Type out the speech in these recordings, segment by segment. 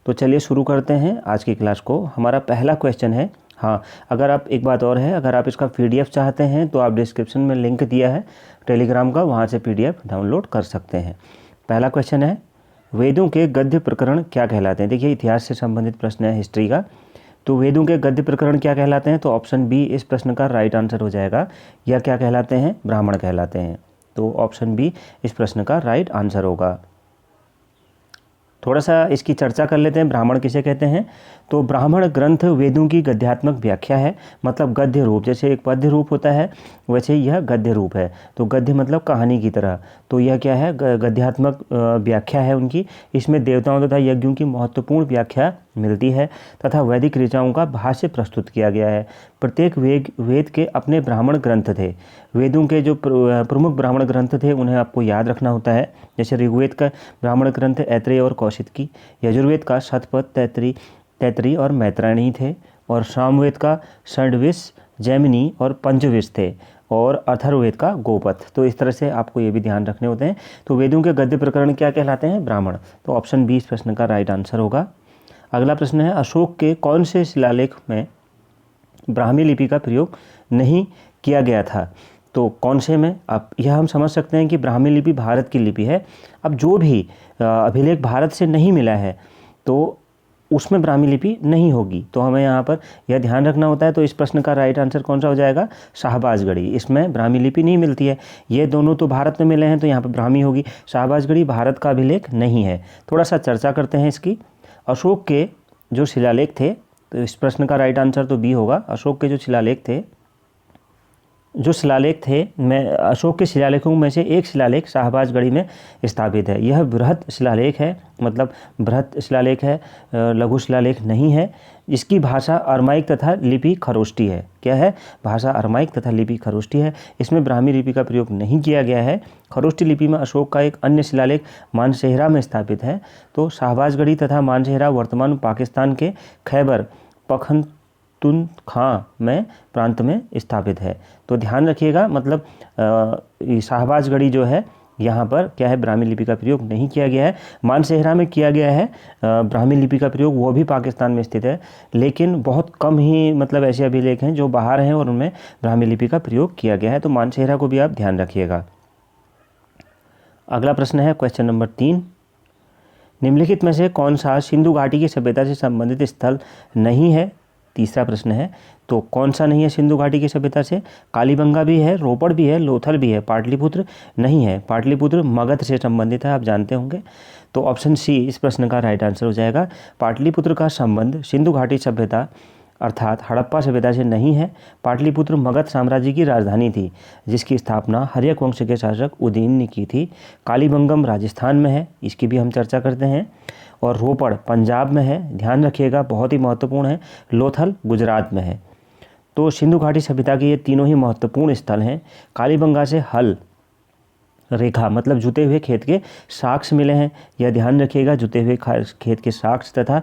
तो चलिए शुरू करते हैं आज की क्लास को। हमारा पहला क्वेश्चन है, हाँ अगर आप एक बात और है, अगर आप इसका PDF चाहते हैं तो आप डिस्क्रिप्शन में लिंक दिया है टेलीग्राम का, वहाँ से PDF डाउनलोड कर सकते हैं। पहला क्वेश्चन है, वेदों के गद्य प्रकरण क्या कहलाते हैं। देखिए इतिहास से संबंधित प्रश्न है, हिस्ट्री का। तो वेदों के गद्य प्रकरण क्या कहलाते हैं, तो ऑप्शन बी इस प्रश्न का राइट आंसर हो जाएगा। यह क्या कहलाते हैं, ब्राह्मण कहलाते हैं। तो ऑप्शन बी इस प्रश्न का राइट आंसर होगा। थोड़ा सा इसकी चर्चा कर लेते हैं, ब्राह्मण किसे कहते हैं। तो ब्राह्मण ग्रंथ वेदों की गद्यात्मक व्याख्या है, मतलब गद्य रूप। जैसे एक पद्य रूप होता है वैसे यह गद्य रूप है। तो गद्य मतलब कहानी की तरह, तो यह क्या है, गद्यात्मक व्याख्या है उनकी। इसमें देवताओं तथा यज्ञों की महत्वपूर्ण व्याख्या मिलती है तथा वैदिक ऋचाओं का भाष्य प्रस्तुत किया गया है। प्रत्येक वेद के अपने ब्राह्मण ग्रंथ थे। वेदों के जो प्रमुख ब्राह्मण ग्रंथ थे उन्हें आपको याद रखना होता है। जैसे ऋग्वेद का ब्राह्मण ग्रंथ ऐत्रेय और कौशिकी, यजुर्वेद का शतपथ, तैतरी और मैत्रायणी थे, और सामवेद का षड्विश, जैमिनी और पंचविश थे, और अथर्ववेद का गोपथ। तो इस तरह से आपको ये भी ध्यान रखने होते हैं। तो वेदों के गद्य प्रकरण क्या कहलाते हैं, ब्राह्मण। तो ऑप्शन बी इस प्रश्न का राइट आंसर होगा। अगला प्रश्न है, अशोक के कौन से शिलालेख में ब्राह्मी लिपि का प्रयोग नहीं किया गया था। तो कौन से में, अब यह हम समझ सकते हैं कि ब्राह्मी लिपि भारत की लिपि है। अब जो भी अभिलेख भारत से नहीं मिला है तो उसमें ब्राह्मी लिपि नहीं होगी, तो हमें यहाँ पर यह ध्यान रखना होता है। तो इस प्रश्न का राइट आंसर कौन सा हो जाएगा, शाहबाजगढ़ी। इसमें ब्राह्मी लिपि नहीं मिलती है। ये दोनों तो भारत में मिले हैं तो यहाँ पर ब्राह्मी होगी। शाहबाजगढ़ी भारत का अभिलेख नहीं है। थोड़ा सा चर्चा करते हैं इसकी। अशोक के जो शिलालेख थे, तो इस प्रश्न का राइट आंसर तो बी होगा। अशोक के जो शिलालेख थे, मैं अशोक के शिलालेखों में से एक शिलालेख शाहबाजगढ़ी में स्थापित है। यह बृहत शिलालेख है, मतलब बृहत शिलालेख है, लघु शिलालेख नहीं है। इसकी भाषा अरमाइक तथा लिपि खरोष्टी है। क्या है, भाषा अरमाइक तथा लिपि खरोष्टी है। इसमें ब्राह्मी लिपि का प्रयोग नहीं किया गया है। खरोष्टी लिपि में अशोक का एक अन्य शिलालेख मानसेहरा में स्थापित है। तो शाहबाजगढ़ी तथा मानसेहरा वर्तमान पाकिस्तान के खैबर पख्तूनख्वा में प्रांत में स्थापित है। तो ध्यान रखिएगा, मतलब शाहबाजगढ़ी जो है यहाँ पर क्या है, ब्राह्मी लिपि का प्रयोग नहीं किया गया है। मानसेहरा में किया गया है ब्राह्मी लिपि का प्रयोग, वो भी पाकिस्तान में स्थित है, लेकिन बहुत कम ही मतलब ऐसे अभिलेख हैं जो बाहर हैं और उनमें ब्राह्मी लिपि का प्रयोग किया गया है। तो मानसेहरा को भी आप ध्यान रखिएगा। अगला प्रश्न है क्वेश्चन नंबर 3, निम्नलिखित में से कौन सा सिंधु घाटी की सभ्यता से संबंधित स्थल नहीं है। तीसरा प्रश्न है, तो कौन सा नहीं है सिंधु घाटी की सभ्यता से। कालीबंगा भी है, रोपड़ भी है, लोथल भी है, पाटलिपुत्र नहीं है। पाटलिपुत्र मगध से संबंधित है, आप जानते होंगे। तो ऑप्शन सी इस प्रश्न का राइट आंसर हो जाएगा। पाटलिपुत्र का संबंध सिंधु घाटी सभ्यता अर्थात हड़प्पा सभ्यता से नहीं है। पाटलिपुत्र मगध साम्राज्य की राजधानी थी, जिसकी स्थापना हर्यक वंश के शासक उदयन ने की थी। कालीबंगम राजस्थान में है, इसकी भी हम चर्चा करते हैं। और रोपड़ पंजाब में है, ध्यान रखिएगा, बहुत ही महत्वपूर्ण है। लोथल गुजरात में है। तो सिंधु घाटी सभ्यता के ये तीनों ही महत्वपूर्ण स्थल हैं। कालीबंगा से हल रेखा मतलब जुते हुए खेत के साक्ष्य मिले हैं, यह ध्यान रखिएगा। जुते हुए खेत के साक्ष्य तथा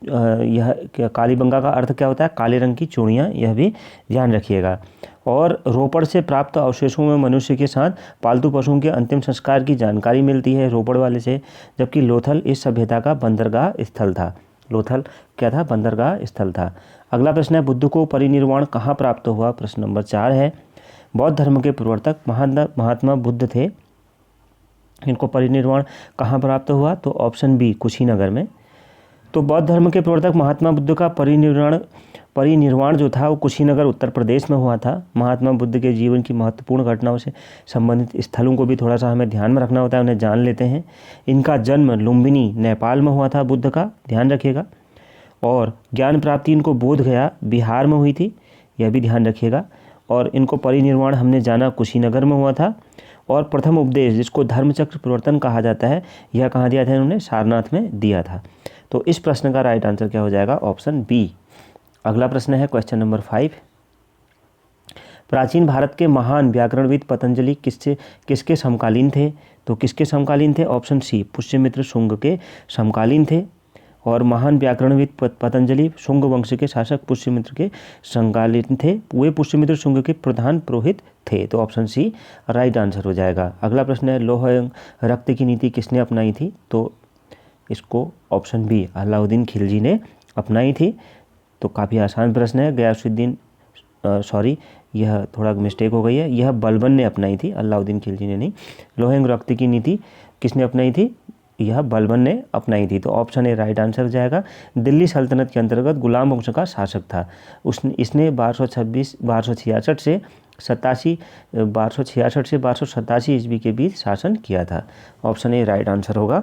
यह कालीबंगा का अर्थ क्या होता है, काले रंग की चूड़ियाँ, यह भी ध्यान रखिएगा। और रोपड़ से प्राप्त अवशेषों में मनुष्य के साथ पालतू पशुओं के अंतिम संस्कार की जानकारी मिलती है रोपड़ वाले से। जबकि लोथल इस सभ्यता का बंदरगाह स्थल था। लोथल क्या था, बंदरगाह स्थल था। अगला प्रश्न है, बुद्ध को परिनिर्वाण कहाँ प्राप्त हुआ। प्रश्न नंबर 4 है, बौद्ध धर्म के प्रवर्तक महात्मा बुद्ध थे, इनको परिनिर्वाण कहाँ प्राप्त हुआ। तो ऑप्शन बी कुशीनगर में। तो बौद्ध धर्म के प्रवर्तक महात्मा बुद्ध का परिनिर्वाण जो था वो कुशीनगर उत्तर प्रदेश में हुआ था। महात्मा बुद्ध के जीवन की महत्वपूर्ण घटनाओं से संबंधित स्थलों को भी थोड़ा सा हमें ध्यान में रखना होता है, उन्हें जान लेते हैं। इनका जन्म लुम्बिनी नेपाल में हुआ था बुद्ध का, ध्यान रखिएगा। और ज्ञान प्राप्ति इनको बोध गया बिहार में हुई थी, यह भी ध्यान रखिएगा। और इनको परिनिर्वाण हमने जाना कुशीनगर में हुआ था। और प्रथम उपदेश जिसको धर्मचक्र प्रवर्तन कहा जाता है, यह कहाँ दिया था इन्होंने, सारनाथ में दिया था। तो इस प्रश्न का राइट आंसर क्या हो जाएगा, ऑप्शन बी। अगला प्रश्न है क्वेश्चन नंबर 5, प्राचीन भारत के महान व्याकरणविद पतंजलि किसके समकालीन थे। तो किसके समकालीन थे, ऑप्शन सी पुष्यमित्र शुंग के समकालीन थे। और महान व्याकरणविद पतंजलि शुंग वंश के शासक पुष्यमित्र के समकालीन थे। वे पुष्यमित्र शुंग के प्रधान पुरोहित थे। तो ऑप्शन सी राइट आंसर हो जाएगा। अगला प्रश्न है, लौह एवं रक्त की नीति किसने अपनाई थी। तो इसको ऑप्शन बी अलाउद्दीन खिलजी ने अपनाई थी। तो काफ़ी आसान प्रश्न है। गयासुद्दीन सॉरी यह थोड़ा मिस्टेक हो गई है, यह बलबन ने अपनाई थी, अलाउद्दीन खिलजी ने नहीं। लोहेंग रक्त की नीति किसने अपनाई थी? यह बलबन ने अपनाई थी। तो ऑप्शन ए राइट आंसर हो जाएगा। दिल्ली सल्तनत के अंतर्गत गुलाम वंश का शासक था। इसने 1266 से 1287 ईस्वी के बीच शासन किया था। ऑप्शन ए राइट आंसर होगा।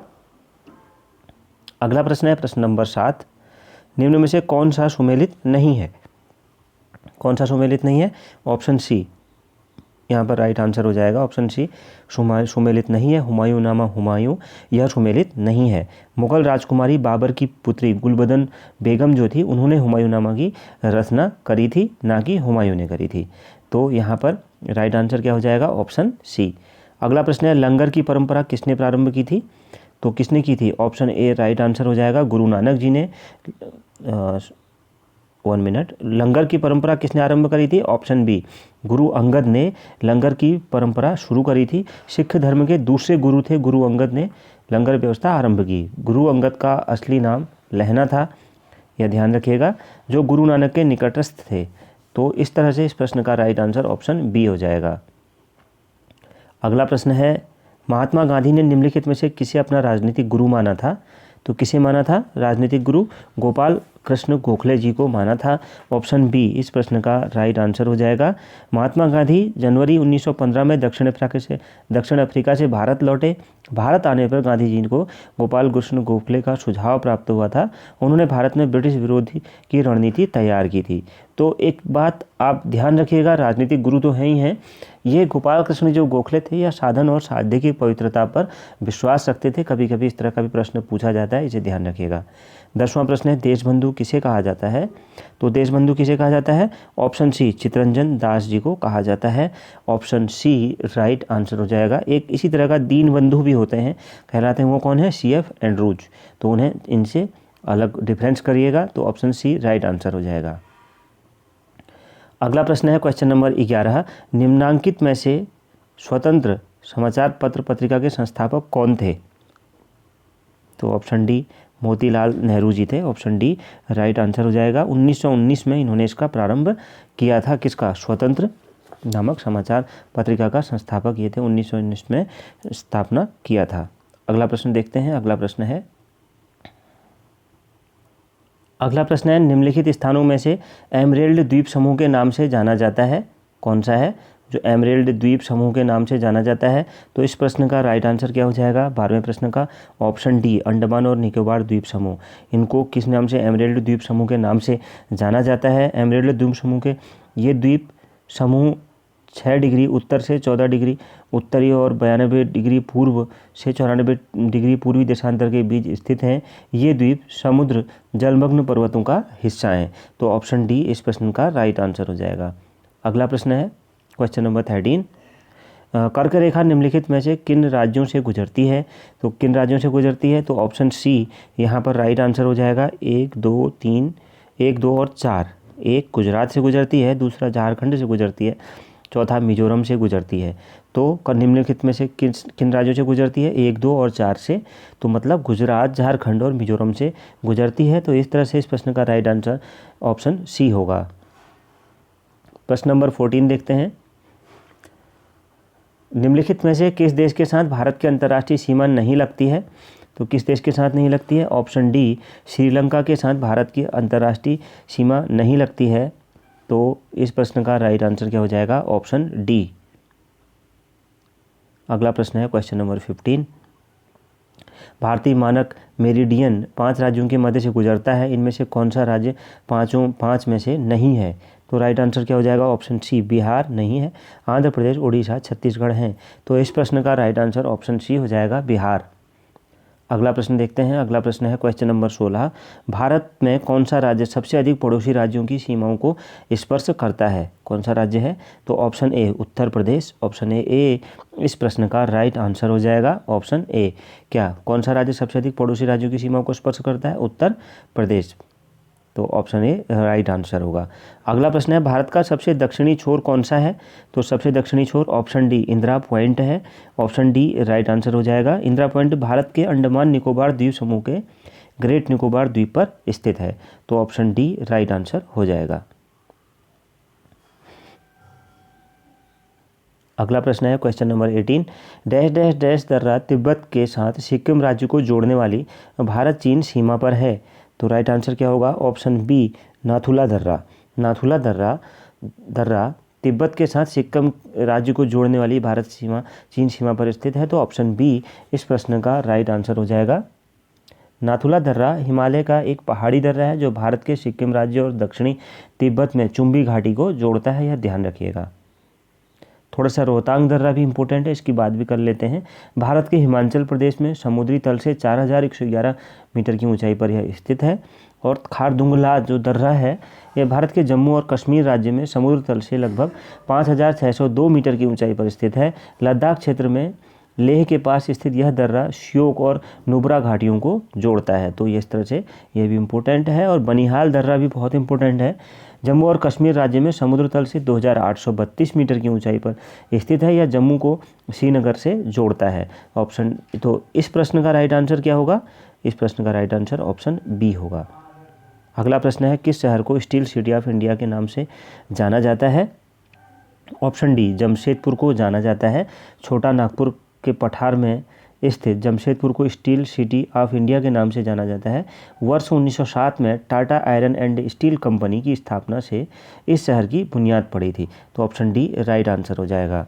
अगला प्रश्न है प्रश्न नंबर 7। निम्न में से कौन सा सुमेलित नहीं है? कौन सा सुमेलित नहीं है? ऑप्शन सी यहाँ पर राइट आंसर हो जाएगा। ऑप्शन सी सुमेलित नहीं है। हुमायूं नामा हुमायूं यह सुमेलित नहीं है। मुगल राजकुमारी बाबर की पुत्री गुलबदन बेगम जो थी उन्होंने हुमायूं नामा की रचना करी थी, ना कि हुमायूं ने करी थी। तो यहाँ पर राइट आंसर क्या हो जाएगा? Option C. अगला प्रश्न है लंगर की परंपरा किसने प्रारंभ की थी? तो किसने की थी? ऑप्शन ए राइट आंसर हो जाएगा। गुरु नानक जी ने। 1 मिनट। लंगर की परंपरा किसने आरंभ करी थी? ऑप्शन बी गुरु अंगद ने लंगर की परंपरा शुरू करी थी। सिख धर्म के दूसरे गुरु थे गुरु अंगद ने लंगर व्यवस्था आरंभ की। गुरु अंगद का असली नाम लहना था, यह ध्यान रखिएगा, जो गुरु नानक के निकटस्थ थे। तो इस तरह से इस प्रश्न का राइट आंसर ऑप्शन बी हो जाएगा। अगला प्रश्न है महात्मा गांधी ने निम्नलिखित में से किसे अपना राजनीतिक गुरु माना था? तो किसे माना था राजनीतिक गुरु? गोपाल कृष्ण गोखले जी को माना था। ऑप्शन बी इस प्रश्न का राइट आंसर हो जाएगा। महात्मा गांधी जनवरी 1915 में दक्षिण अफ्रीका से भारत लौटे। भारत आने पर गांधी जी को गोपाल कृष्ण गोखले का सुझाव प्राप्त हुआ था। उन्होंने भारत में ब्रिटिश विरोधी की रणनीति तैयार की थी। तो एक बात आप ध्यान रखिएगा, राजनीतिक गुरु तो हैं ही हैं, ये गोपाल कृष्ण जो गोखले थे यह साधन और साध्य की पवित्रता पर विश्वास रखते थे। कभी कभी इस तरह का भी प्रश्न पूछा जाता है, इसे ध्यान रखिएगा। 10वां प्रश्न है देशबंधु किसे कहा जाता है? तो देशबंधु किसे कहा जाता है? ऑप्शन सी चित्तरंजन दास जी को कहा जाता है। ऑप्शन सी राइट आंसर हो जाएगा। एक इसी तरह का दीन बंधु भी होते हैं, कहलाते हैं, वो कौन है? CF Andrews. तो उन्हें इनसे अलग डिफरेंस करिएगा। तो ऑप्शन सी राइट आंसर हो जाएगा। अगला प्रश्न है क्वेश्चन नंबर 11। निम्नांकित में से स्वतंत्र समाचार पत्र पत्रिका के संस्थापक कौन थे? तो ऑप्शन डी मोतीलाल नेहरू जी थे। ऑप्शन डी राइट आंसर हो जाएगा। 1919 में इन्होंने इसका प्रारंभ किया था। किसका? स्वतंत्र नामक समाचार पत्रिका का संस्थापक ये थे। 1919 में स्थापना किया था। अगला प्रश्न देखते हैं। अगला प्रश्न है निम्नलिखित स्थानों में से एमरेल्ड द्वीप समूह के नाम से जाना जाता है कौन सा है? जो एमरेल्ड द्वीप समूह के नाम से जाना जाता है। तो इस प्रश्न का राइट आंसर क्या हो जाएगा? 12वें प्रश्न का ऑप्शन डी अंडमान और निकोबार द्वीप समूह। इनको किस नाम से एमरेल्ड द्वीप समूह के नाम से जाना जाता है? एमरेल्ड द्वीप समूह के ये द्वीप समूह 6 डिग्री उत्तर से 14 डिग्री उत्तरी और 92 डिग्री पूर्व से 94 डिग्री पूर्वी देशांतर के बीच स्थित हैं। ये द्वीप समुद्र जलमग्न पर्वतों का हिस्सा हैं। तो ऑप्शन डी इस प्रश्न का राइट आंसर हो जाएगा। अगला प्रश्न है क्वेश्चन नंबर 13। कर्क रेखा निम्नलिखित में से किन राज्यों से गुजरती है? तो किन राज्यों से गुजरती है? तो ऑप्शन सी यहाँ पर राइट आंसर हो जाएगा। 1, 2, 3, 1, 2 और 4। एक गुजरात से गुजरती है, दूसरा झारखंड से गुजरती है, चौथा मिजोरम से गुजरती है। तो निम्नलिखित में से किन राज्यों से गुजरती है? 1, 2 और 4 से। तो मतलब गुजरात, झारखंड और मिजोरम से गुजरती है। तो इस तरह से इस प्रश्न का राइट आंसर ऑप्शन सी होगा। प्रश्न नंबर 14 देखते हैं। निम्नलिखित में से किस देश के साथ भारत की अंतर्राष्ट्रीय सीमा नहीं लगती है? तो किस देश के साथ नहीं लगती है? ऑप्शन डी श्रीलंका के साथ भारत की अंतर्राष्ट्रीय सीमा नहीं लगती है। तो इस प्रश्न का राइट आंसर क्या हो जाएगा? Option D. अगला प्रश्न है क्वेश्चन नंबर 15। भारतीय मानक मेरिडियन 5 राज्यों के मध्य से गुजरता है। इनमें से कौन सा राज्य 5 में से नहीं है? तो राइट आंसर क्या हो जाएगा? ऑप्शन सी बिहार नहीं है, आंध्र प्रदेश, उड़ीसा, छत्तीसगढ़ हैं। तो इस प्रश्न का राइट आंसर ऑप्शन सी हो जाएगा बिहार। अगला प्रश्न देखते हैं। अगला प्रश्न है क्वेश्चन नंबर 16। भारत में कौन सा राज्य सबसे अधिक पड़ोसी राज्यों की सीमाओं को स्पर्श करता है? कौन सा राज्य है? तो option A Uttar Pradesh. Option A इस प्रश्न का राइट आंसर हो जाएगा। Option A. क्या कौन सा राज्य सबसे अधिक पड़ोसी राज्यों की सीमाओं को स्पर्श करता है? उत्तर प्रदेश। तो ऑप्शन ए राइट आंसर होगा। अगला प्रश्न है भारत का सबसे दक्षिणी छोर कौन सा है? तो सबसे दक्षिणी छोर ऑप्शन डी इंदिरा पॉइंट है। ऑप्शन डी राइट आंसर हो जाएगा। इंदिरा पॉइंट भारत के अंडमान निकोबार द्वीप समूह के ग्रेट निकोबार द्वीप पर स्थित है। तो ऑप्शन डी राइट आंसर हो जाएगा। अगला प्रश्न है question number 18, dash dash dash दर्रा तिब्बत के साथ सिक्किम राज्य को जोड़ने वाली भारत चीन सीमा पर है। तो राइट आंसर क्या होगा? ऑप्शन बी नाथुला दर्रा। नाथुला दर्रा तिब्बत के साथ सिक्किम राज्य को जोड़ने वाली भारत सीमा चीन सीमा पर स्थित है। तो ऑप्शन बी इस प्रश्न का राइट आंसर हो जाएगा। नाथुला दर्रा हिमालय का एक पहाड़ी दर्रा है जो भारत के सिक्किम राज्य और दक्षिणी तिब्बत में चुंबी घाटी को जोड़ता है, यह ध्यान रखिएगा। थोड़ा सा रोहतांग दर्रा भी इम्पोर्टेंट है, इसकी बात भी कर लेते हैं। भारत के हिमाचल प्रदेश में समुद्री तल से 4111 मीटर की ऊंचाई पर यह स्थित है। और खारदुंगला जो दर्रा है यह भारत के जम्मू और कश्मीर राज्य में समुद्र तल से लगभग 5602 मीटर की ऊंचाई पर स्थित है। लद्दाख क्षेत्र में लेह के पास स्थित यह दर्रा श्योक और नुब्रा घाटियों को जोड़ता है। तो इस तरह से यह भी इम्पोर्टेंट है। और बनिहाल दर्रा भी बहुत इम्पोर्टेंट है, जम्मू और कश्मीर राज्य में समुद्र तल से 2832 मीटर की ऊंचाई पर स्थित है। यह जम्मू को श्रीनगर से जोड़ता है। ऑप्शन तो इस प्रश्न का राइट आंसर क्या होगा? इस प्रश्न का राइट आंसर ऑप्शन बी होगा। अगला प्रश्न है किस शहर को स्टील सिटी ऑफ इंडिया के नाम से जाना जाता है? ऑप्शन डी जमशेदपुर को जाना जाता है। छोटा नागपुर के पठार में स्थित जमशेदपुर को स्टील सिटी ऑफ इंडिया के नाम से जाना जाता है। वर्ष 1907 में Tata iron and steel company की स्थापना से इस शहर की बुनियाद पड़ी थी। तो ऑप्शन डी राइट आंसर हो जाएगा।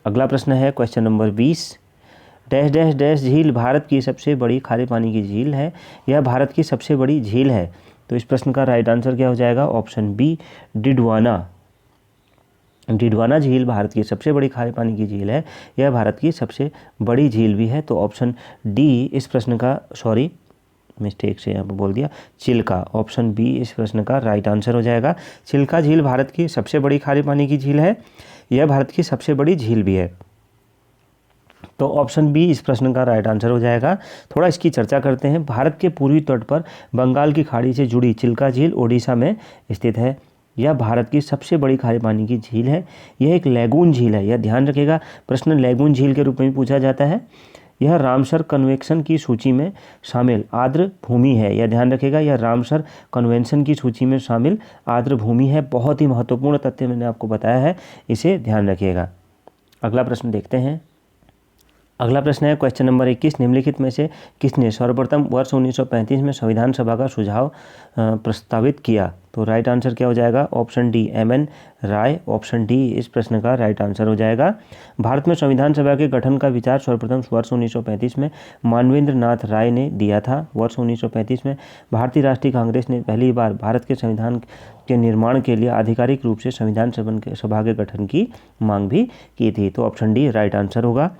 अगला प्रश्न है question number 20, dash dash dash झील भारत की सबसे बड़ी खारे पानी की झील है। यह भारत की सबसे बड़ी झील है। तो इस प्रश्न का राइट आंसर क्या हो जाएगा? Option B Didwana. डिडवाना झील भारत की सबसे बड़ी खारे पानी की झील है। यह भारत की सबसे बड़ी झील भी है। तो ऑप्शन डी इस प्रश्न का मिस्टेक से यहाँ पर बोल दिया चिल्का। ऑप्शन बी इस प्रश्न का राइट आंसर हो जाएगा। चिल्का झील भारत की सबसे बड़ी खारे पानी की झील है। यह भारत की सबसे बड़ी झील भी है। तो ऑप्शन बी इस प्रश्न का राइट आंसर हो जाएगा। थोड़ा इसकी चर्चा करते हैं। भारत के पूर्वी तट पर बंगाल की खाड़ी से जुड़ी चिल्का झील ओडिशा में स्थित है। यह भारत की सबसे बड़ी खारे पानी की झील है। यह एक लैगून झील है, यह ध्यान रखिएगा। प्रश्न लैगून झील के रूप में भी पूछा जाता है। यह रामसर कन्वेंशन की सूची में शामिल आर्द्र भूमि है, यह ध्यान रखिएगा। यह रामसर कन्वेंशन की सूची में शामिल आर्द्र भूमि है। बहुत ही महत्वपूर्ण तथ्य मैंने आपको बताया है, इसे ध्यान रखिएगा। अगला प्रश्न देखते हैं। अगला प्रश्न है क्वेश्चन नंबर 21, निम्नलिखित में से किसने सर्वप्रथम वर्ष 1935 में संविधान सभा का सुझाव प्रस्तावित किया? तो राइट आंसर क्या हो जाएगा? ऑप्शन डी एमएन राय। ऑप्शन डी इस प्रश्न का राइट आंसर हो जाएगा। भारत में संविधान सभा के गठन का विचार सर्वप्रथम वर्ष 1935 में मानवेंद्र नाथ राय ने दिया था। वर्ष 1935 में भारतीय राष्ट्रीय कांग्रेस ने पहली बार भारत के संविधान के निर्माण के लिए आधिकारिक रूप से संविधान सभा के गठन की मांग भी की थी। तो ऑप्शन डी राइट आंसर होगा।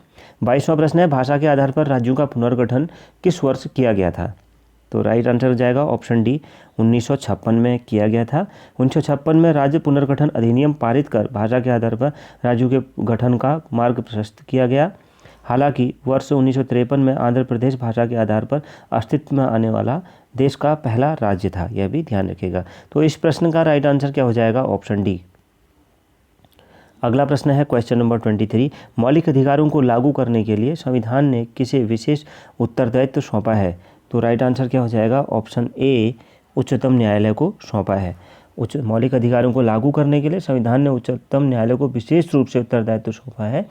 22वां प्रश्न है, भाषा के आधार पर राज्यों का पुनर्गठन किस वर्ष किया गया था? तो राइट आंसर हो जाएगा ऑप्शन डी 1956 में किया गया था। 1956 में राज्य पुनर्गठन अधिनियम पारित कर भाषा के आधार पर राज्यों के गठन का मार्ग प्रशस्त किया गया। हालांकि वर्ष 1953 में आंध्र प्रदेश भाषा के आधार पर अस्तित्व में आने वाला देश का पहला राज्य था, यह भी ध्यान रखिएगा। तो इस प्रश्न का राइट आंसर क्या हो जाएगा? Option D. अगला प्रश्न है क्वेश्चन नंबर 23, मौलिक अधिकारों को लागू करने के लिए संविधान ने किसे विशेष उत्तरदायित्व सौंपा है? तो राइट आंसर क्या हो जाएगा? ऑप्शन ए उच्चतम न्यायालय को सौंपा है। मौलिक अधिकारों को लागू करने के लिए संविधान ने उच्चतम न्यायालय को विशेष रूप से उत्तरदायित्व सौंपा है।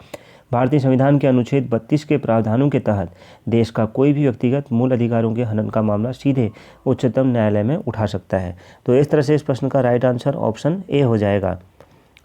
भारतीय संविधान के अनुच्छेद 32 के प्रावधानों के तहत देश का कोई भी व्यक्तिगत मूल अधिकारों के हनन का मामला सीधे उच्चतम न्यायालय में उठा सकता है। तो इस तरह से इस प्रश्न का राइट आंसर ऑप्शन ए हो जाएगा।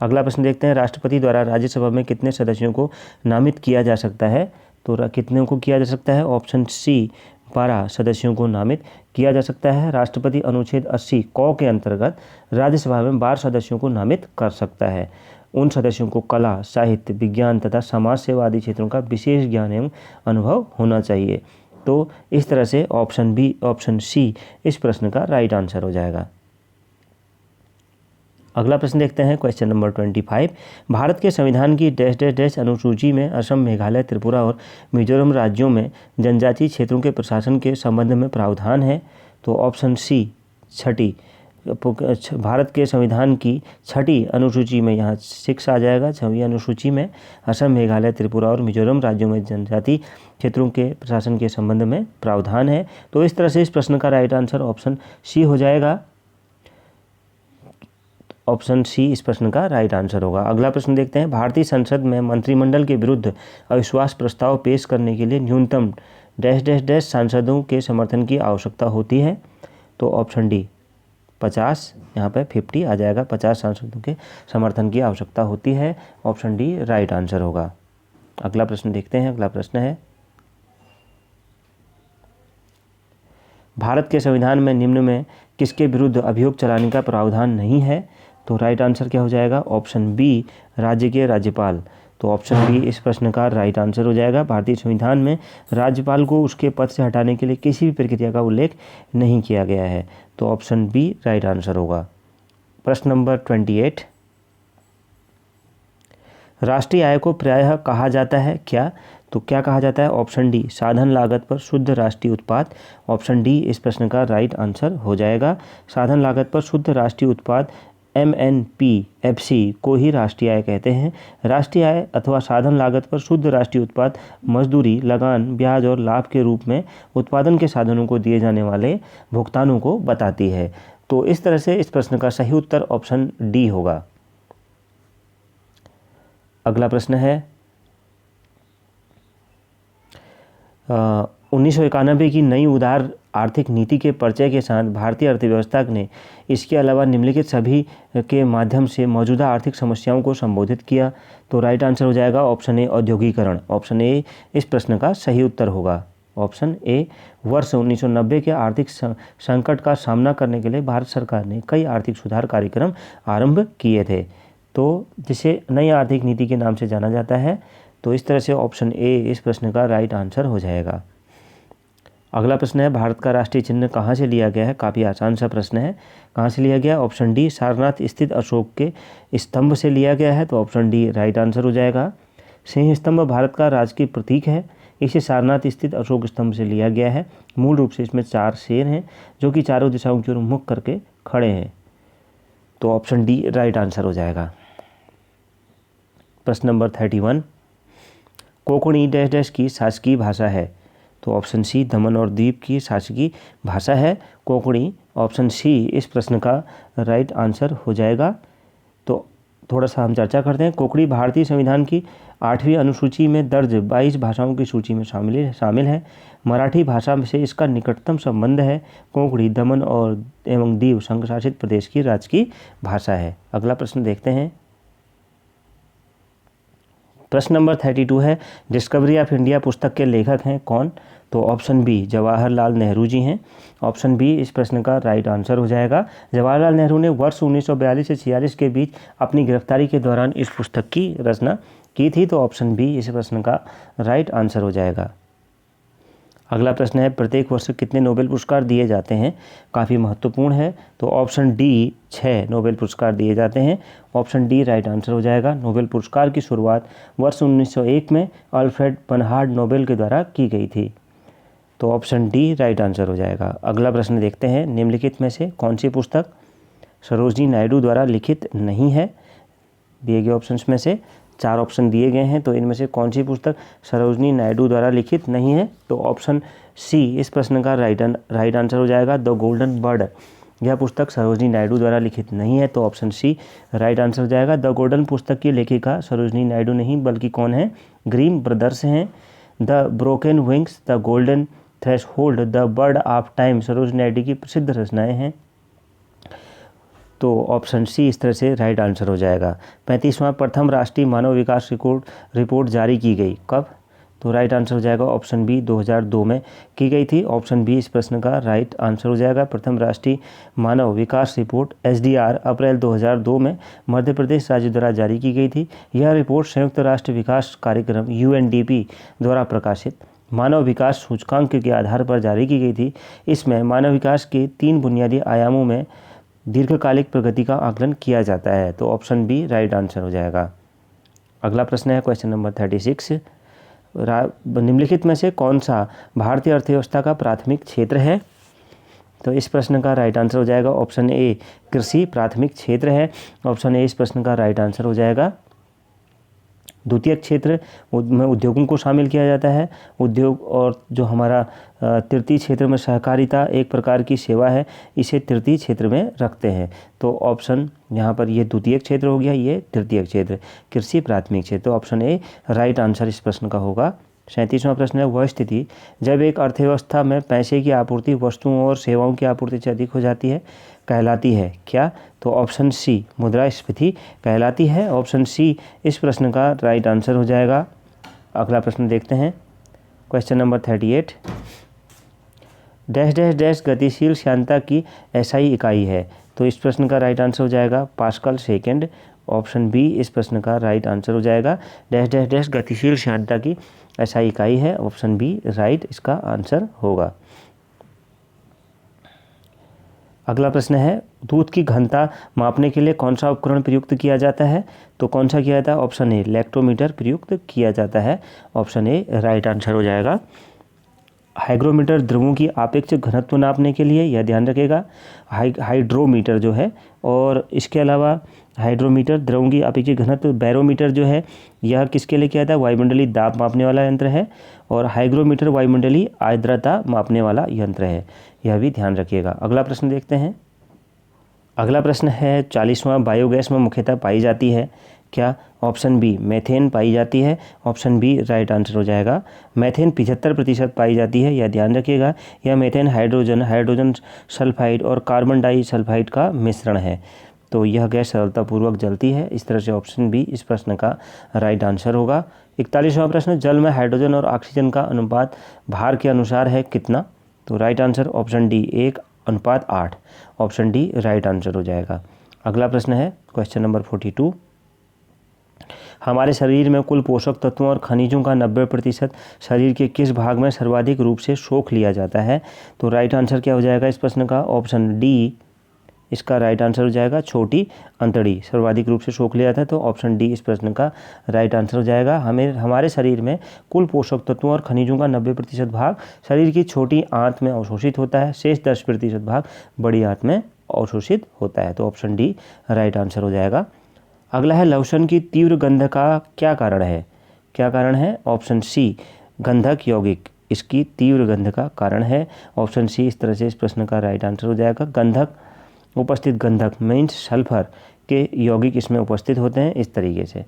अगला प्रश्न देखते हैं, राष्ट्रपति द्वारा राज्यसभा में कितने सदस्यों को नामित किया जा सकता है? तो कितने को किया जा सकता है? ऑप्शन सी 12 सदस्यों को नामित किया जा सकता है। राष्ट्रपति अनुच्छेद 80 क के अंतर्गत राज्यसभा में 12 सदस्यों को नामित कर सकता है। उन सदस्यों को कला, साहित्य, विज्ञान तथा समाज सेवा आदि क्षेत्रों का विशेष ज्ञान एवं अनुभव होना चाहिए। तो इस तरह से ऑप्शन सी इस प्रश्न का राइट आंसर हो जाएगा। अगला प्रश्न देखते हैं क्वेश्चन नंबर 25, भारत के संविधान की डैश डैश डैश अनुसूची में असम, मेघालय, त्रिपुरा और मिजोरम राज्यों में जनजातीय क्षेत्रों के प्रशासन के संबंध में प्रावधान है? तो ऑप्शन सी भारत के संविधान की छठी अनुसूची में यहाँ 6 आ जाएगा। 6वीं अनुसूची में असम, मेघालय, त्रिपुरा और मिजोरम राज्यों में जनजाति क्षेत्रों के प्रशासन के संबंध में प्रावधान है। तो इस तरह से इस प्रश्न का राइट आंसर ऑप्शन सी हो जाएगा। ऑप्शन सी इस प्रश्न का राइट आंसर होगा। अगला प्रश्न देखते हैं, भारतीय संसद में मंत्रिमंडल के विरुद्ध अविश्वास प्रस्ताव पेश करने के लिए न्यूनतम डैश डैश डैश सांसदों के समर्थन की आवश्यकता होती है। तो ऑप्शन डी 50, यहाँ पे 50 आ जाएगा। 50 सांसदों के समर्थन की आवश्यकता होती है। ऑप्शन डी राइट आंसर होगा। अगला प्रश्न देखते हैं। अगला प्रश्न है, भारत के संविधान में निम्न में किसके विरुद्ध अभियोग चलाने का प्रावधान नहीं है। तो राइट आंसर क्या हो जाएगा। ऑप्शन बी राज्य के राज्यपाल। तो ऑप्शन बी इस प्रश्न का राइट आंसर हो जाएगा। भारतीय संविधान में राज्यपाल को उसके पद से हटाने के लिए किसी भी प्रक्रिया का उल्लेख नहीं किया गया है। तो ऑप्शन बी राइट आंसर होगा। प्रश्न नंबर 28, राष्ट्रीय आय को प्रायः कहा जाता है क्या। तो क्या कहा जाता है। ऑप्शन डी साधन लागत पर शुद्ध राष्ट्रीय उत्पाद। ऑप्शन डी इस प्रश्न का राइट आंसर हो जाएगा। साधन लागत पर शुद्ध राष्ट्रीय उत्पाद MNPFC को ही राष्ट्रीय आय कहते हैं। राष्ट्रीय आय अथवा साधन लागत पर शुद्ध राष्ट्रीय उत्पाद मजदूरी, लगान, ब्याज और लाभ के रूप में उत्पादन के साधनों को दिए जाने वाले भुगतानों को बताती है। तो इस तरह से इस प्रश्न का सही उत्तर ऑप्शन डी होगा। अगला प्रश्न है, 1991 की नई उदार आर्थिक नीति के परिचय के साथ भारतीय अर्थव्यवस्था ने इसके अलावा निम्नलिखित सभी के माध्यम से मौजूदा आर्थिक समस्याओं को संबोधित किया। तो राइट आंसर हो जाएगा ऑप्शन ए औद्योगिकरण। ऑप्शन ए इस प्रश्न का सही उत्तर होगा। ऑप्शन ए, वर्ष 1990 के आर्थिक संकट का सामना करने के लिए भारत सरकार ने कई आर्थिक सुधार कार्यक्रम आरंभ किए थे, तो जिसे नई आर्थिक नीति के नाम से जाना जाता है। तो इस तरह से ऑप्शन ए इस प्रश्न का राइट आंसर हो जाएगा। अगला प्रश्न है, भारत का राष्ट्रीय चिन्ह कहाँ से लिया गया है। काफ़ी आसान सा प्रश्न है। कहाँ से लिया गया। ऑप्शन डी सारनाथ स्थित अशोक के स्तंभ से लिया गया है। तो ऑप्शन डी राइट आंसर हो जाएगा। सिंह स्तंभ भारत का राजकीय प्रतीक है। इसे सारनाथ स्थित अशोक स्तंभ से लिया गया है। मूल रूप से इसमें 4 शेर हैं जो कि चारों दिशाओं की ओर मुख करके खड़े हैं। तो ऑप्शन डी राइट आंसर हो जाएगा। प्रश्न नंबर 31, कोंकणी डैश डैश की शासकीय भाषा है। तो ऑप्शन सी दमन और दीव की शासकीय भाषा है कोंकणी। ऑप्शन सी इस प्रश्न का राइट आंसर हो जाएगा। तो थोड़ा सा हम चर्चा करते हैं। कोंकणी भारतीय संविधान की 8वीं अनुसूची में दर्ज 22 भाषाओं की सूची में शामिल है। मराठी भाषा से इसका निकटतम संबंध है। कोंकणी दमन और एवं दीव संघ शासित प्रदेश की राजकीय भाषा है। अगला प्रश्न देखते हैं। प्रश्न नंबर 32 है, डिस्कवरी ऑफ इंडिया पुस्तक के लेखक हैं कौन। तो ऑप्शन बी जवाहरलाल नेहरू जी हैं। ऑप्शन बी इस प्रश्न का राइट आंसर हो जाएगा। जवाहरलाल नेहरू ने वर्ष 1942 से 46 के बीच अपनी गिरफ्तारी के दौरान इस पुस्तक की रचना की थी। तो ऑप्शन बी इस प्रश्न का राइट आंसर हो जाएगा। अगला प्रश्न है, प्रत्येक वर्ष कितने नोबेल पुरस्कार दिए जाते हैं। काफ़ी महत्वपूर्ण है। तो ऑप्शन डी 6 नोबेल पुरस्कार दिए जाते हैं। ऑप्शन डी राइट आंसर हो जाएगा। नोबेल पुरस्कार की शुरुआत वर्ष 1901 में अल्फ्रेड बर्नहार्ड नोबेल के द्वारा की गई थी। तो ऑप्शन डी राइट आंसर हो जाएगा। अगला प्रश्न देखते हैं, निम्नलिखित में से कौन सी पुस्तक सरोजिनी नायडू द्वारा लिखित नहीं है। दिए गए ऑप्शंस में से 4 ऑप्शन दिए गए हैं, तो इनमें से कौन सी पुस्तक सरोजिनी नायडू द्वारा लिखित नहीं है। तो ऑप्शन सी इस प्रश्न का राइट आंसर हो जाएगा। द गोल्डन बर्ड, यह पुस्तक सरोजिनी नायडू द्वारा लिखित नहीं है। तो ऑप्शन सी राइट आंसर हो जाएगा। द गोल्डन पुस्तक की लेखिका सरोजिनी नायडू नहीं बल्कि कौन है, ग्रीम ब्रदर्स हैं। The broken wings, the golden threshold, the bird of time Sarojini Naidu की प्रसिद्ध रचनाएं हैं। तो ऑप्शन सी इस तरह से राइट आंसर हो जाएगा। 35वां प्रथम राष्ट्रीय मानव विकास रिपोर्ट जारी की गई कब। तो राइट आंसर हो जाएगा ऑप्शन बी 2002 में की गई थी। ऑप्शन बी इस प्रश्न का राइट आंसर हो जाएगा। प्रथम राष्ट्रीय मानव विकास रिपोर्ट SDR अप्रैल 2002 में मध्य प्रदेश राज्य द्वारा जारी की गई थी। यह रिपोर्ट संयुक्त राष्ट्र विकास कार्यक्रम UNDP द्वारा प्रकाशित मानव विकास सूचकांक के आधार पर जारी की गई थी। इसमें मानव विकास के 3 बुनियादी आयामों में दीर्घकालिक प्रगति का आकलन किया जाता है। तो ऑप्शन बी राइट आंसर हो जाएगा। अगला प्रश्न है क्वेश्चन नंबर 36, निम्नलिखित में से कौन सा भारतीय अर्थव्यवस्था का प्राथमिक क्षेत्र है। तो इस प्रश्न का राइट आंसर हो जाएगा ऑप्शन ए, कृषि प्राथमिक क्षेत्र है। ऑप्शन ए इस प्रश्न का राइट आंसर हो जाएगा। द्वितीयक क्षेत्र में उद्योगों को शामिल किया जाता है। उद्योग और जो हमारा तृतीय क्षेत्र में सहकारिता एक प्रकार की सेवा है, इसे तृतीय क्षेत्र में रखते हैं। तो ऑप्शन यहाँ पर ये द्वितीयक क्षेत्र हो गया, ये तृतीयक क्षेत्र, कृषि प्राथमिक क्षेत्र। तो ऑप्शन ए राइट आंसर इस प्रश्न का होगा। 37वां प्रश्न है, वह स्थिति जब एक अर्थव्यवस्था में पैसे की आपूर्ति वस्तुओं और सेवाओं की आपूर्ति से अधिक हो जाती है कहलाती है क्या? तो ऑप्शन सी मुद्रास्फीति कहलाती है। ऑप्शन सी इस प्रश्न का राइट आंसर हो जाएगा। अगला प्रश्न देखते हैं, question number 38। Dash dash dash गतिशील श्यानता की एसआई इकाई है। तो इस प्रश्न का राइट आंसर हो जाएगा पास्कल सेकेंड। ऑप्शन बी इस प्रश्न का राइट आंसर हो जाएगा। डैश डैश डैश गतिशील श्यानता की एसआई इकाई है। ऑप्शन बी राइट इसका आंसर होगा। अगला प्रश्न है, दूध की घनता मापने के लिए कौन सा उपकरण प्रयुक्त किया जाता है? तो कौन सा किया जाता है? ऑप्शन ए लैक्टोमीटर प्रयुक्त किया जाता है। ऑप्शन ए राइट आंसर हो जाएगा। हाइग्रोमीटर द्रवों की आपेक्षिक घनत्व नापने के लिए, यह ध्यान रखिएगा, हाइड्रोमीटर जो है, और इसके अलावा हाइड्रोमीटर द्रवों की अपेक्षिक घनत्व, बैरोमीटर जो है यह किसके लिए किया जाता है? वायुमंडलीय दाब मापने वाला यंत्र है। और हाइग्रोमीटर वायुमंडलीय आर्द्रता मापने वाला यंत्र है, यह भी ध्यान रखिएगा। अगला प्रश्न देखते हैं। अगला प्रश्न है 40वां, बायोगैस में मुख्यतः पाई जाती है क्या? ऑप्शन बी मेथेन पाई जाती है। ऑप्शन बी राइट आंसर हो जाएगा। मेथेन 75% पाई जाती है, यह ध्यान रखिएगा। यह मेथेन हाइड्रोजन सल्फाइड और कार्बन डाइसल्फाइड का मिश्रण है। तो यह गैस सरलतापूर्वक जलती है। इस तरह से ऑप्शन बी इस प्रश्न का राइट आंसर होगा। 41वां प्रश्न, जल में हाइड्रोजन और ऑक्सीजन का अनुपात भार के अनुसार है कितना? तो right answer option D 1:8। Option D right answer हो जाएगा। अगला प्रश्न है क्वेश्चन नंबर 42। हमारे शरीर में कुल पोषक तत्वों और खनिजों का 90% शरीर के किस भाग में सर्वाधिक रूप से सोख लिया जाता है? तो राइट आंसर क्या हो जाएगा इस प्रश्न का? ऑप्शन डी इसका राइट आंसर हो जाएगा। छोटी अंतड़ी सर्वाधिक रूप से सोख लिया जाता है। तो ऑप्शन डी इस प्रश्न का राइट आंसर हो जाएगा। हमारे शरीर में कुल पोषक तत्वों और खनिजों का 90% भाग शरीर की छोटी आंत में अवशोषित होता है। शेष 10% भाग बड़ी आंत में अवशोषित होता है। तो ऑप्शन डी राइट आंसर हो जाएगा। अगला है, लवसन की तीव्र गंध का क्या कारण है? क्या कारण है? ऑप्शन सी गंधक यौगिक इसकी तीव्र गंध का कारण है। ऑप्शन सी इस तरह से इस प्रश्न का राइट आंसर हो जाएगा। गंधक उपस्थित, गंधक मीन्स सल्फर के यौगिक इसमें उपस्थित होते हैं, इस तरीके से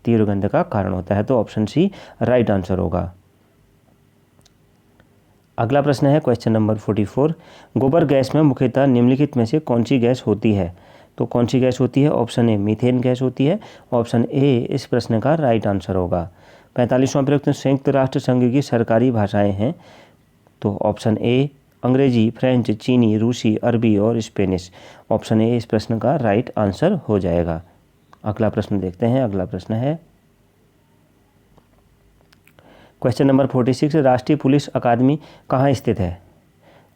तीव्र गंध का कारण होता है। तो ऑप्शन सी राइट आंसर होगा। अगला प्रश्न है क्वेश्चन नंबर 44। गोबर गैस में मुख्यतः निम्नलिखित में से कौन सी गैस होती है? तो कौन सी गैस होती है? ऑप्शन ए मीथेन गैस होती है। ऑप्शन ए इस प्रश्न का राइट आंसर होगा। 45वां प्रश्न, संयुक्त राष्ट्र संघ की सरकारी भाषाएं हैं। तो ऑप्शन ए अंग्रेजी, फ्रेंच, चीनी, रूसी, अरबी और स्पेनिश। ऑप्शन ए इस प्रश्न का राइट आंसर हो जाएगा। अगला प्रश्न देखते हैं। अगला प्रश्न है क्वेश्चन नंबर 46। राष्ट्रीय पुलिस अकादमी कहाँ स्थित है?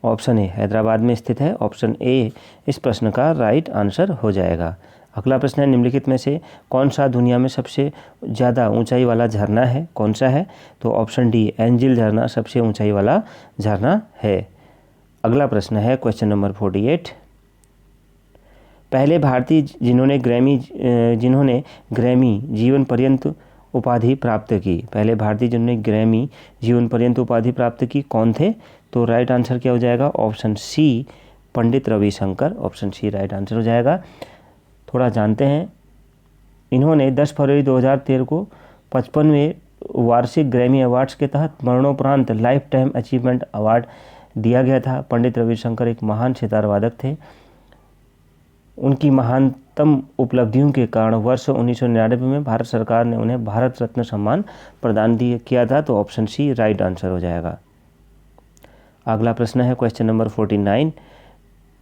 ऑप्शन ए हैदराबाद में स्थित है। ऑप्शन ए इस प्रश्न का राइट आंसर हो जाएगा। अगला प्रश्न है, निम्नलिखित में से कौन सा दुनिया में सबसे ज़्यादा ऊंचाई वाला झरना है? कौन सा है? तो ऑप्शन डी एंजिल झरना सबसे ऊंचाई वाला झरना है। अगला प्रश्न है क्वेश्चन नंबर 48। पहले भारतीय जिन्होंने ग्रैमी जीवन पर्यंत उपाधि प्राप्त की, पहले भारतीय जिन्होंने ग्रैमी जीवन पर्यंत उपाधि प्राप्त की कौन थे? तो राइट आंसर क्या हो जाएगा? Option C Pandit Ravishankar. Option C right answer हो जाएगा। थोड़ा जानते हैं, इन्होंने 10 फरवरी 2013 को 55वें वार्षिक ग्रैमी अवार्ड्स के तहत मरणोपरांत लाइफ टाइम अचीवमेंट अवार्ड दिया गया था। पंडित रविशंकर एक महान सितार वादक थे। उनकी महानतम उपलब्धियों के कारण वर्ष 1999 में भारत सरकार ने उन्हें भारत रत्न सम्मान प्रदान किया था। तो ऑप्शन सी राइट आंसर हो जाएगा। अगला प्रश्न है क्वेश्चन नंबर 49।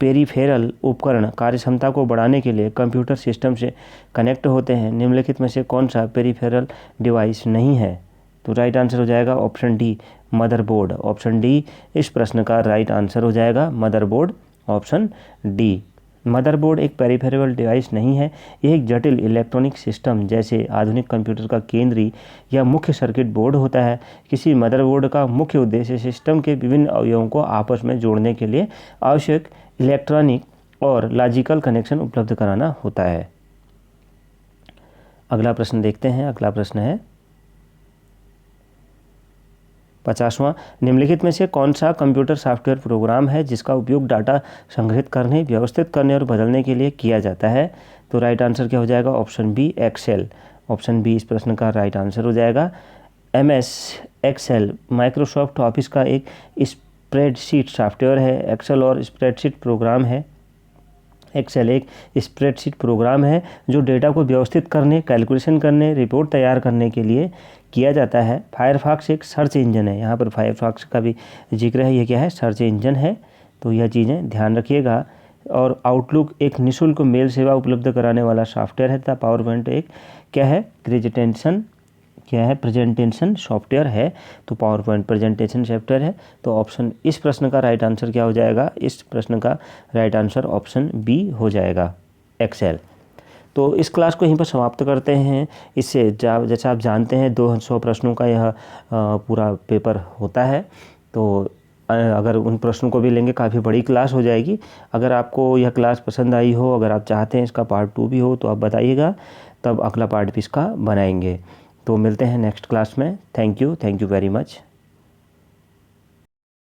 पेरीफेरल उपकरण कार्यक्षमता को बढ़ाने के लिए कंप्यूटर सिस्टम से कनेक्ट होते हैं। निम्नलिखित में से कौन सा पेरीफेरल डिवाइस नहीं है? तो राइट आंसर हो जाएगा option D motherboard. Option D इस प्रश्न का राइट आंसर हो जाएगा मदरबोर्ड। ऑप्शन डी मदरबोर्ड एक पेरिफेरल डिवाइस नहीं है, यह एक जटिल इलेक्ट्रॉनिक सिस्टम जैसे आधुनिक कंप्यूटर का केंद्रीय या मुख्य सर्किट बोर्ड होता है। किसी मदरबोर्ड का मुख्य उद्देश्य सिस्टम के विभिन्न अवयवों को आपस में जोड़ने के लिए आवश्यक इलेक्ट्रॉनिक और लॉजिकल कनेक्शन उपलब्ध कराना होता है। अगला प्रश्न देखते हैं। अगला प्रश्न है 50वां, निम्नलिखित में से कौन सा कंप्यूटर सॉफ्टवेयर प्रोग्राम है जिसका उपयोग डाटा संग्रहित करने, व्यवस्थित करने और बदलने के लिए किया जाता है? तो राइट आंसर क्या हो जाएगा? Option B, Excel. Option B इस प्रश्न का राइट आंसर हो जाएगा। MS एक्सेल माइक्रोसॉफ्ट ऑफिस का एक स्प्रेडशीट सॉफ्टवेयर है। एक्सेल और स्प्रेडशीट प्रोग्राम है। एक्सेल एक स्प्रेडशीट प्रोग्राम है जो डेटा को व्यवस्थित करने, कैलकुलेशन करने, रिपोर्ट तैयार करने के लिए किया जाता है। फायरफॉक्स एक सर्च इंजन है। यहाँ पर फायरफॉक्स का भी जिक्र है। ये क्या है? सर्च इंजन है। तो यह चीज़ें ध्यान रखिएगा। और आउटलुक एक निःशुल्क मेल सेवा उपलब्ध कराने वाला सॉफ्टवेयर है तथा पावर पॉइंट एक क्या है? प्रेजेंटेशन सॉफ्टवेयर है। तो पावर पॉइंट प्रेजेंटेशन सॉफ्टवेयर है। तो ऑप्शन इस प्रश्न का राइट आंसर क्या हो जाएगा? इस प्रश्न का राइट आंसर ऑप्शन बी हो जाएगा, एक्सेल। तो इस क्लास को यहीं पर समाप्त करते हैं। इससे जैसा आप जानते हैं 200 प्रश्नों का यह पूरा पेपर होता है। तो अगर उन प्रश्नों को भी लेंगे काफ़ी बड़ी क्लास हो जाएगी। अगर आपको यह क्लास पसंद आई हो, अगर आप चाहते हैं इसका पार्ट 2 भी हो तो आप बताइएगा, तब अगला पार्ट भी इसका बनाएंगे। तो मिलते हैं नेक्स्ट क्लास में। Thank you very much.